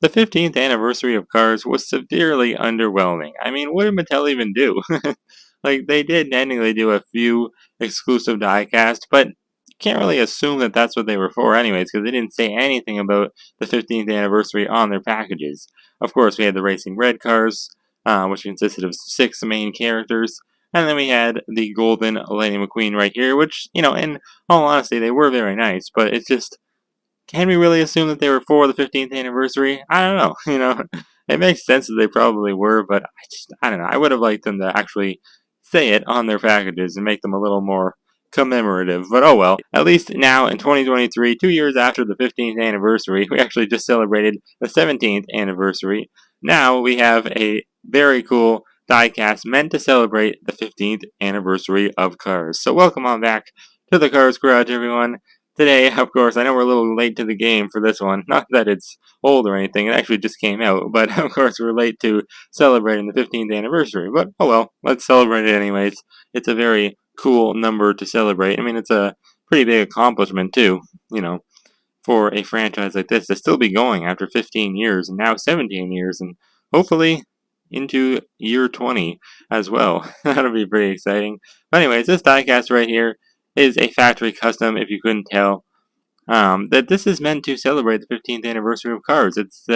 The 15th anniversary of Cars was severely underwhelming. I mean, what did Mattel even do? Like, they did technically do a few exclusive diecast, but you can't really assume that that's what they were for anyways, because they didn't say anything about the 15th anniversary on their packages. Of course, we had the Racing Red Cars, which consisted of 6 main characters, and then we had the Golden Lightning McQueen right here, which, in all honesty, they were very nice, but it's just, can we really assume that they were for the 15th anniversary? I don't know. It makes sense that they probably were, but I don't know. I would have liked them to actually say it on their packages and make them a little more commemorative. But oh well. At least now in 2023, 2 years after the 15th anniversary, we actually just celebrated the 17th anniversary. Now we have a very cool diecast meant to celebrate the 15th anniversary of Cars. So welcome on back to the Cars Garage, everyone. Today, of course, I know we're a little late to the game for this one. Not that it's old or anything, it actually just came out, but of course we're late to celebrating the 15th anniversary. But oh well, let's celebrate it anyways. It's a very cool number to celebrate. I mean, it's a pretty big accomplishment too, for a franchise like this to still be going after 15 years and now 17 years and hopefully into year 20 as well. That'll be pretty exciting. But anyways, this diecast right here is a factory custom, if you couldn't tell. That this is meant to celebrate the 15th anniversary of Cars. It's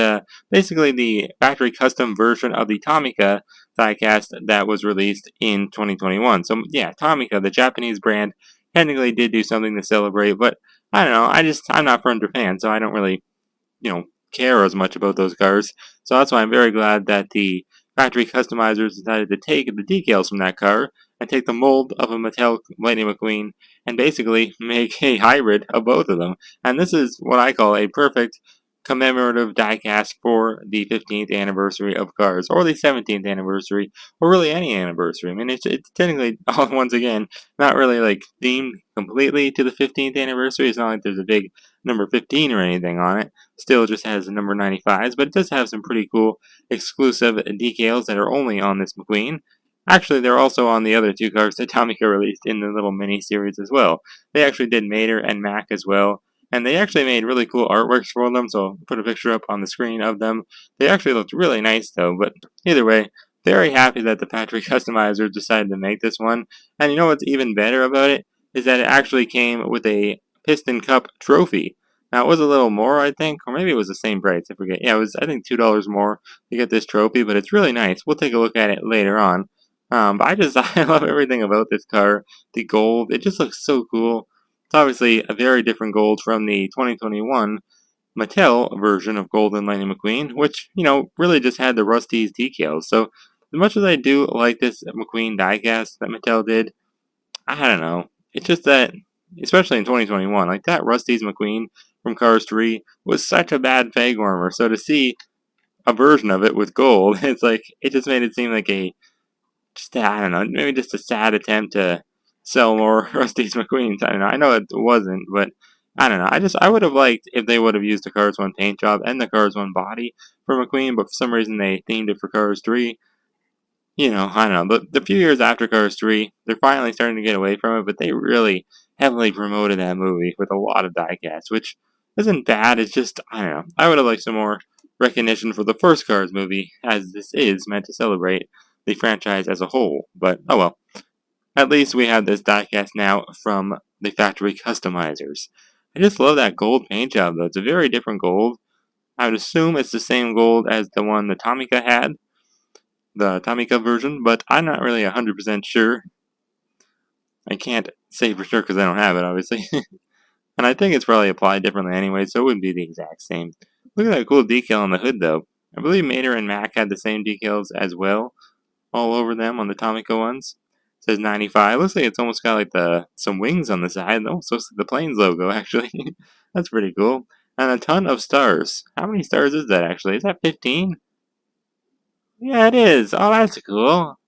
basically the factory custom version of the Tomica diecast that was released in 2021. So yeah, Tomica, the Japanese brand, technically did do something to celebrate, but I don't know. I'm not from Japan, so I don't really, care as much about those cars. So that's why I'm very glad that the factory customizers decided to take the decals from that car and take the mold of a Mattel Lightning McQueen and basically make a hybrid of both of them. And this is what I call a perfect commemorative diecast for the 15th anniversary of Cars, or the 17th anniversary, or really any anniversary. I mean, it's technically, once again, not really like themed completely to the 15th anniversary. It's not like there's a big number 15 or anything on it. Still just has the number 95s, but it does have some pretty cool exclusive decals that are only on this McQueen. Actually, they're also on the other two cars that Tomica released in the little mini series as well. They actually did Mater and Mac as well, and they actually made really cool artworks for them, so I'll put a picture up on the screen of them. They actually looked really nice though, but either way, very happy that the factory customizers decided to make this one. And you know what's even better about it? Is that it actually came with a Piston Cup trophy. Now it was a little more, I think, or maybe it was the same price, I forget. Yeah, it was, I think, $2 more to get this trophy, but it's really nice. We'll take a look at it later on. But I love everything about this car. The gold, it just looks so cool. It's obviously a very different gold from the 2021 Mattel version of Golden Lightning McQueen, which, really just had the Rusty's decals. So, as much as I do like this McQueen diecast that Mattel did, I don't know. It's just that, especially in 2021, like that Rusty's McQueen from Cars 3 was such a bad peg warmer. So to see a version of it with gold, it's like, it just made it seem like I don't know, maybe just a sad attempt to sell more Rusty's McQueens. I don't know. I know it wasn't, but I don't know. I would have liked if they would have used the Cars 1 paint job and the Cars 1 body for McQueen, but for some reason they themed it for Cars 3. I don't know. The few years after Cars 3, they're finally starting to get away from it, but they really heavily promoted that movie with a lot of diecasts, which isn't bad. It's just, I don't know. I would have liked some more recognition for the first Cars movie, as this is meant to celebrate the franchise as a whole. But, oh well. At least we have this diecast now from the factory customizers. I just love that gold paint job, though. It's a very different gold. I would assume it's the same gold as the one the Tomica had, the Tomica version, but I'm not really 100% sure. I can't say for sure because I don't have it, obviously. And I think it's probably applied differently anyway, so it wouldn't be the exact same. Look at that cool decal on the hood, though. I believe Mater and Mac had the same decals as well, all over them on the Tomica ones. It says 95. Looks like it's almost got like some wings on the side. It almost looks like the plane's logo, actually. That's pretty cool. And a ton of stars. How many stars is that, actually? Is that 15? Yeah, it is. Oh, that's cool.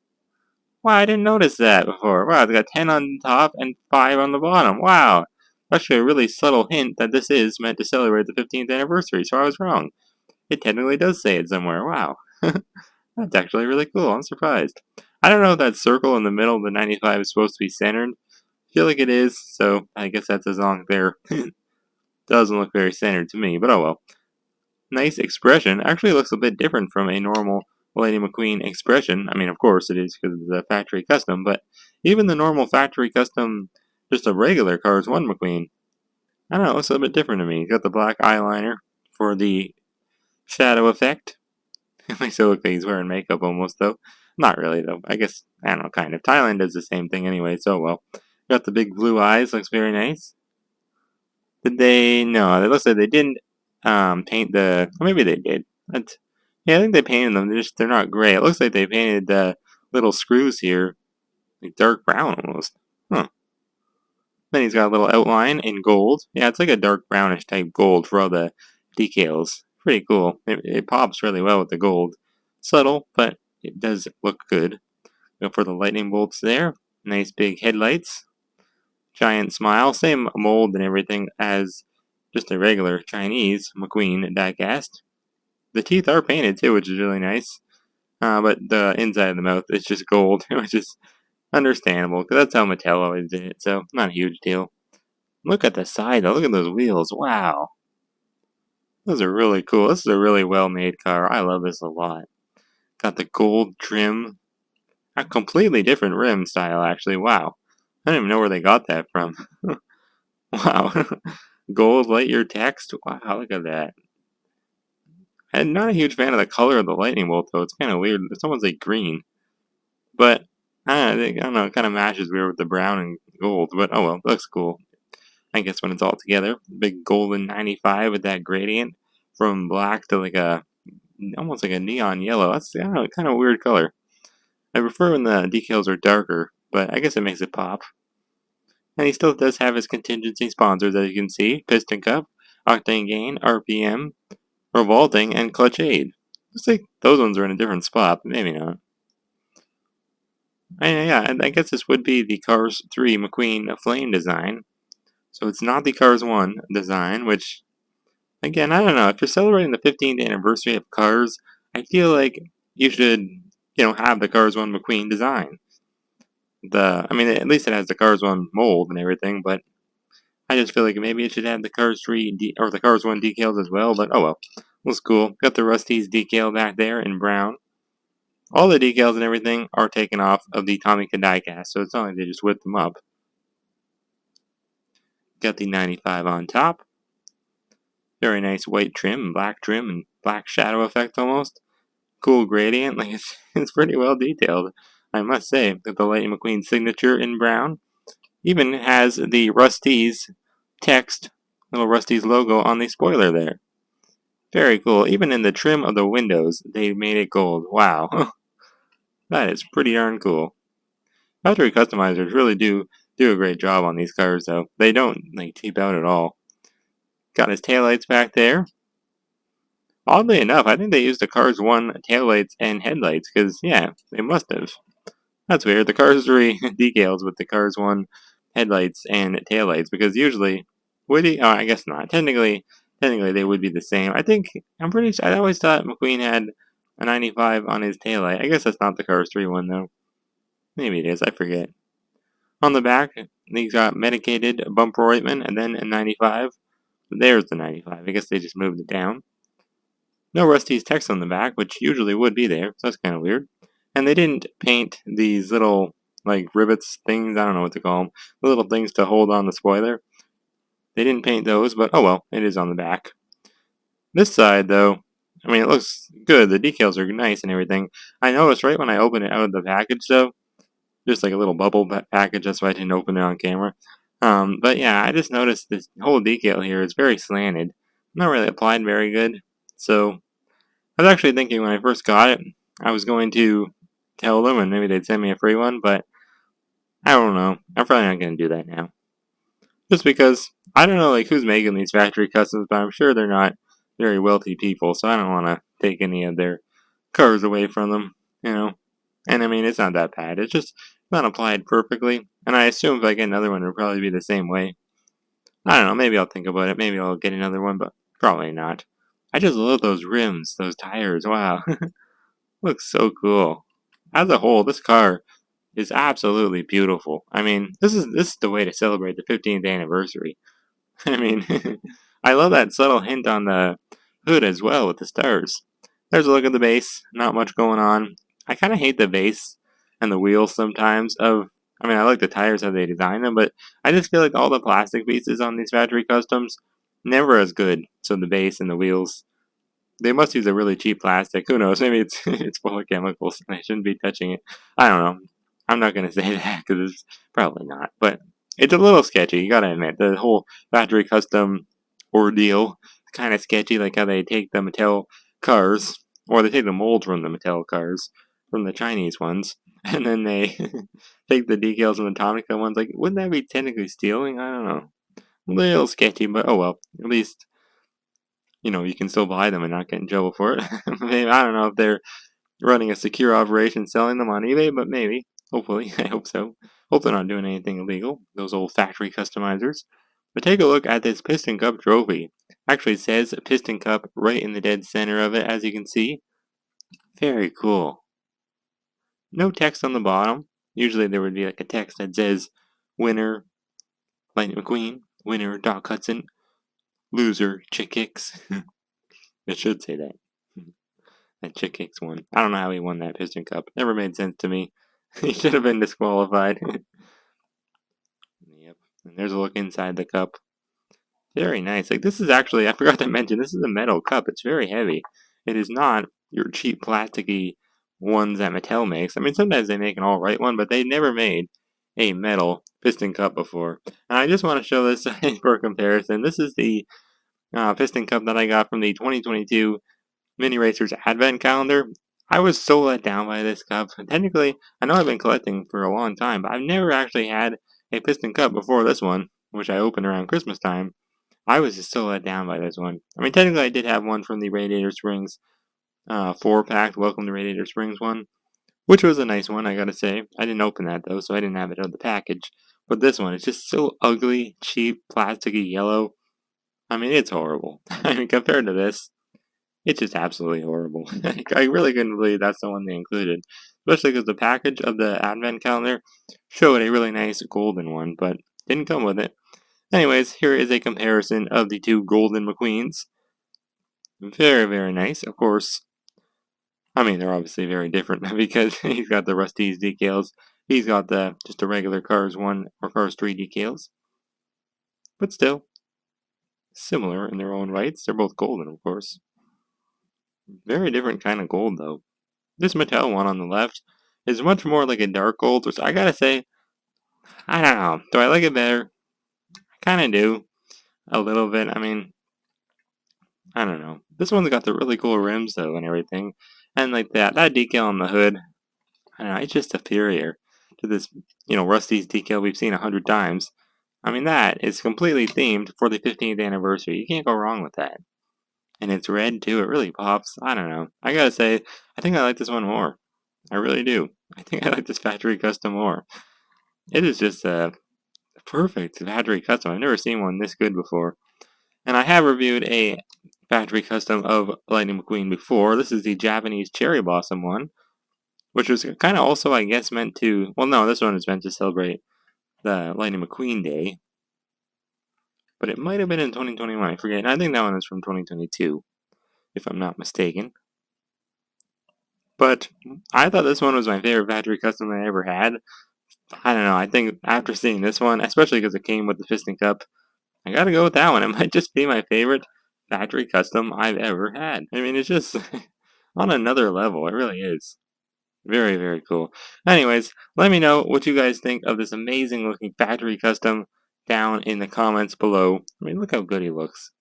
Wow, I didn't notice that before. Wow, it's got 10 on the top and 5 on the bottom. Wow. Actually, a really subtle hint that this is meant to celebrate the 15th anniversary, so I was wrong. It technically does say it somewhere. Wow. That's actually really cool. I'm surprised. I don't know if that circle in the middle of the 95 is supposed to be centered. I feel like it is, so I guess that's as long there. Doesn't look very centered to me, but oh well. nice expression. Actually looks a bit different from a normal Lightning McQueen expression. I mean, of course it is because it's a factory custom, but even the normal factory custom, just a regular Cars 1 McQueen, I don't know, it looks a little bit different to me. Got the black eyeliner for the shadow effect. It makes it look like he's wearing makeup almost, though. Not really, though. I guess, I don't know, kind of. Thailand does the same thing anyway, so well. Got the big blue eyes, looks very nice. Did they? No, it looks like they didn't paint the. Or maybe they did. Yeah, I think they painted them. They're not gray. It looks like they painted the little screws here, like dark brown almost. Huh. Then he's got a little outline in gold. Yeah, it's like a dark brownish type gold for all the decals. Pretty cool. It pops really well with the gold. Subtle, but it does look good. Go for the lightning bolts there. Nice big headlights. Giant smile. Same mold and everything as just a regular Chinese McQueen diecast. The teeth are painted too, which is really nice. But the inside of the mouth is just gold, which is understandable because that's how Mattel always did it. So not a huge deal. Look at the side though. Look at those wheels. Wow. Those are really cool. This is a really well-made car. I love this a lot. Got the gold trim. A completely different rim style, actually. Wow. I don't even know where they got that from. Wow. Gold Lightyear text. Wow, look at that. I'm not a huge fan of the color of the lightning bolt, though. It's kind of weird. It's almost like green. But, I don't know. It kind of matches weird with the brown and gold. But, oh well. It looks cool. I guess when it's all together. Big golden 95 with that gradient from black to like a almost like a neon yellow. That's I don't know, kind of a weird color. I prefer when the decals are darker, but I guess it makes it pop. And he still does have his contingency sponsors, as you can see: Piston Cup, Octane Gain, RPM, Revolting, and Clutch Aid. Looks like those ones are in a different spot, but maybe not. Yeah, I guess this would be the Cars 3 McQueen Flame design. So it's not the Cars 1 design, which, again, I don't know. If you're celebrating the 15th anniversary of Cars, I feel like you should, have the Cars 1 McQueen design. I mean, at least it has the Cars 1 mold and everything, but I just feel like maybe it should have the Cars 3 or the Cars 1 decals as well, but oh well. Looks cool. Got the Rusty's decal back there in brown. All the decals and everything are taken off of the Tomica diecast, so it's not like they just whipped them up. Got the 95 on top. Very nice white trim, and black shadow effect almost. Cool gradient, like it's pretty well detailed, I must say. Got the Lightning McQueen signature in brown. Even has the Rusty's text, little Rusty's logo on the spoiler there. Very cool. Even in the trim of the windows, they made it gold. Wow. That is pretty darn cool. Factory customizers really do a great job on these cars, though. They don't, cheap out at all. Got his taillights back there. Oddly enough, I think they used the Cars 1 taillights and headlights, because, yeah, they must have. That's weird. The Cars 3 decals with the Cars 1 headlights and taillights, because usually, I guess not. Technically, they would be the same. I'm pretty sure, I always thought McQueen had a 95 on his taillight. I guess that's not the Cars 3 one, though. Maybe it is, I forget. On the back, he's got medicated bumper ointment, and then a 95. There's the 95. I guess they just moved it down. No Rusty's text on the back, which usually would be there, so that's kind of weird. And they didn't paint these little, rivets things, I don't know what to call them, the little things to hold on the spoiler. They didn't paint those, but oh well, it is on the back. This side, though, I mean, it looks good. The decals are nice and everything. I noticed right when I opened it out of the package, though, just like a little bubble package, that's why I didn't open it on camera. But yeah, I just noticed this whole decal here is very slanted. Not really applied very good. So, I was actually thinking when I first got it, I was going to tell them and maybe they'd send me a free one, but I don't know. I'm probably not going to do that now. Just because I don't know who's making these factory customs, but I'm sure they're not very wealthy people, so I don't want to take any of their cars away from them, And I mean, it's not that bad. It's just not applied perfectly, and I assume if I get another one, it'll probably be the same way. I don't know. Maybe I'll think about it. Maybe I'll get another one, but probably not. I just love those rims, those tires. Wow. Looks so cool. As a whole, this car is absolutely beautiful. I mean, this is the way to celebrate the 15th anniversary. I mean, I love that subtle hint on the hood as well with the stars. There's a look at the base. Not much going on. I kind of hate the base and the wheels sometimes. I mean, I like the tires how they design them, but I just feel like all the plastic pieces on these factory customs never as good. So the base and the wheels, they must use a really cheap plastic. Who knows? Maybe it's it's full of chemicals and I shouldn't be touching it. I don't know. I'm not gonna say that because it's probably not. But it's a little sketchy. You gotta admit the whole factory custom ordeal kind of sketchy. Like how they take the Mattel cars, or they take the mold from the Mattel cars, from the Chinese ones, and then they take the decals from the Tomica ones. Like, wouldn't that be technically stealing? I don't know. A little sketchy, but oh well. At least you can still buy them and not get in trouble for it. Maybe, I don't know if they're running a secure operation selling them on eBay, but maybe. Hopefully. I hope so. Hope they're not doing anything illegal, those old factory customizers. But take a look at this Piston Cup trophy. Actually says Piston Cup right in the dead center of it, as you can see. Very cool. No text on the bottom. Usually there would be like a text that says winner, Lightning McQueen, winner, Doc Hudson, loser, Chick Hicks. It should say that. That Chick Hicks won. I don't know how he won that Piston Cup. Never made sense to me. He should have been disqualified. Yep. And there's a look inside the cup. Very nice. Like, this is actually, I forgot to mention, this is a metal cup. It's very heavy. It is not your cheap plasticky ones that Mattel makes. I mean, sometimes they make an alright one, but they never made a metal piston cup before. And I just want to show this for comparison. This is the piston cup that I got from the 2022 Mini Racers Advent Calendar. I was so let down by this cup. Technically, I know I've been collecting for a long time, but I've never actually had a piston cup before this one, which I opened around Christmas time. I was just so let down by this one. I mean, technically, I did have one from the Radiator Springs 4-pack, Welcome to Radiator Springs one, which was a nice one, I gotta say. I didn't open that, though, so I didn't have it out of the package. But this one, it's just so ugly, cheap, plasticky yellow. I mean, it's horrible. I mean, compared to this, it's just absolutely horrible. I really couldn't believe that's the one they included. Especially because the package of the Advent Calendar showed a really nice golden one, but didn't come with it. Anyways, here is a comparison of the two golden McQueens. Very, very nice. Of course, I mean, they're obviously very different because he's got the Rust-eze decals. He's got just the regular Cars 1 or Cars 3 decals. But still, similar in their own rights. They're both golden, of course. Very different kind of gold, though. This Mattel one on the left is much more like a dark gold, which I gotta say, I don't know. Do I like it better? I kind of do. A little bit. I mean, I don't know. This one's got the really cool rims, though, and everything. And like that decal on the hood, I don't know, it's just superior to this, Rusty's decal we've seen 100 times. I mean, that is completely themed for the 15th anniversary. You can't go wrong with that. And it's red, too. It really pops. I don't know. I gotta say, I think I like this one more. I really do. I think I like this factory custom more. It is just a perfect factory custom. I've never seen one this good before. And I have reviewed a factory custom of Lightning McQueen before. This is the Japanese Cherry Blossom one, which was kind of also, I guess, meant to... Well, no, this one is meant to celebrate the Lightning McQueen Day. But it might have been in 2021, I forget. And I think that one is from 2022, if I'm not mistaken. But I thought this one was my favorite factory custom I ever had. I don't know, I think after seeing this one, especially because it came with the Piston Cup, I gotta go with that one. It might just be my favorite factory custom I've ever had. I mean, it's just on another level. It really is. Very, very cool. Anyways, let me know what you guys think of this amazing looking factory custom down in the comments below. I mean, look how good he looks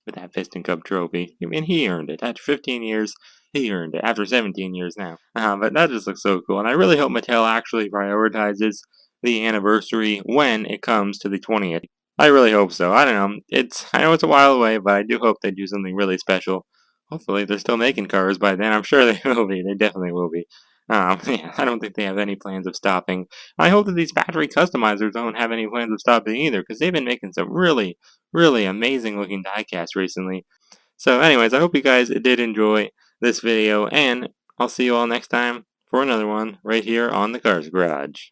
with that Piston Cup trophy. I mean, he earned it. After 15 years, he earned it. After 17 years now. But that just looks so cool. And I really hope Mattel actually prioritizes the anniversary when it comes to the 20th. I really hope so. I don't know. I know it's a while away, but I do hope they do something really special. Hopefully they're still making cars by then. I'm sure they will be. They definitely will be. Yeah, I don't think they have any plans of stopping. I hope that these factory customizers don't have any plans of stopping either, because they've been making some really, really amazing looking diecasts recently. So anyways, I hope you guys did enjoy this video, and I'll see you all next time for another one right here on the Cars Garage.